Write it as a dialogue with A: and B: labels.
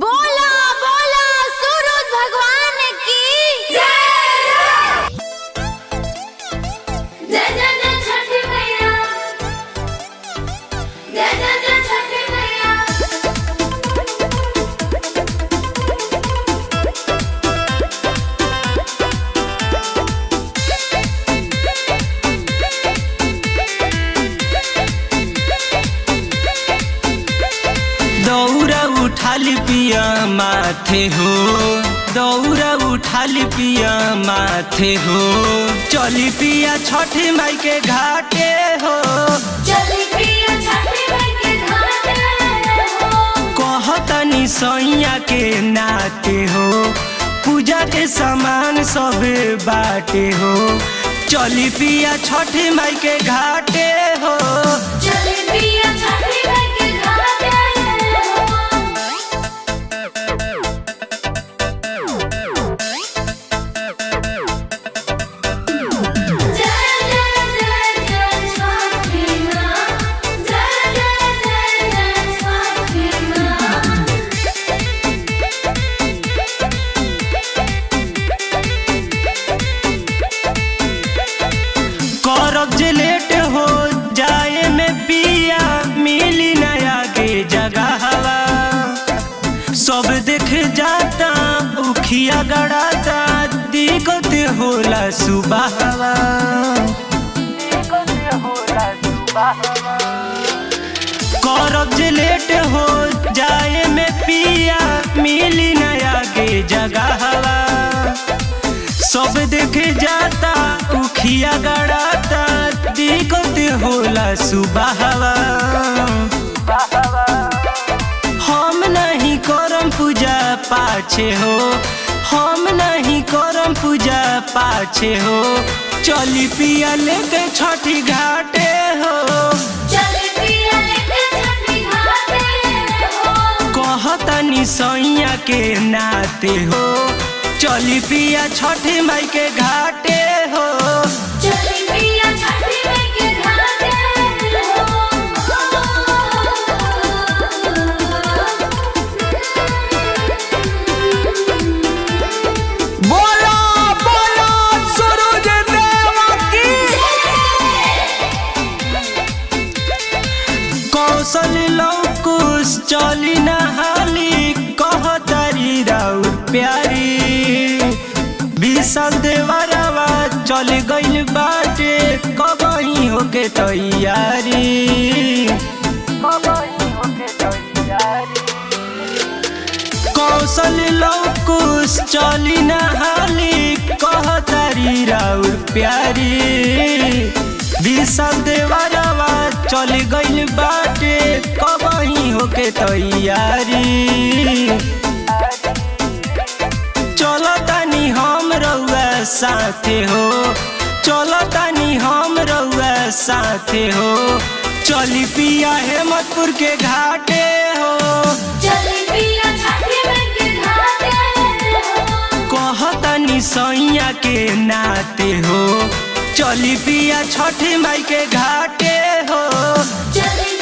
A: बोला बोला सूरज भगवान की जय। जय जय जय छठी मैया, जय जय जय छठी मैया।
B: दौरा उठाली पिया माथे हो, दौरा उठाली पिया माथे हो, चली पिया छठी माई के घाटे हो,
A: चली पिया छठी माई के घाटे हो।
B: कहतनी सैया के नाते हो, पूजा के सामान सब बाटे हो, चली पिया छठी माई के घाटे हो,
A: चली पिया छठी माई के घाटे हो। जय जय जय जय छठी माँ, जय जय जय जय छठी माँ।
B: करब जे लेट हो जाए में पिया मिली नया के जगह हवा, सब देख जाता उखिया गड़ाता दिक्कत होला सुबह हवा, करब जे लेट हो जाए में पिया मिली नया के जगह हवा, सब देख जाता उखिया गड़ाता दिक्कत होला सुबह हवा। हम नहीं करम पूजा पाछे हो, हम नहीं करम पूजा पाछे हो, चली पिया लेके छठी घाटे हो,
A: चली पिया लेके छठी घाटे हो।
B: कहतनी सैया के नाते हो, चली पिया छठी माई के घाटे हो,
A: चली पिया छठी माई के घाटे हो।
B: बोलो बोलो सूरज देव की। कौशल लौकुश चली नहाली कहतारी राउर प्यारी, विशाल देवरवा चल गइल बाटे कबही होके तैयारी, कौशल लौकुश चली नहाली कहतारी राउर प्यारी, विशाल देवरवा चल गइल बाटे कबही होके तैयारी, चलो तानी हम रउआ साथे हो, चलो तानी हम रउआ साथे हो, चली पिया हेमतपुर के घाटे हो,
A: चली पिया छठी माई के घाटे हो।
B: कहतनी सैया के नाते हो, चली पिया छठी माई के घाटे हो,
A: चली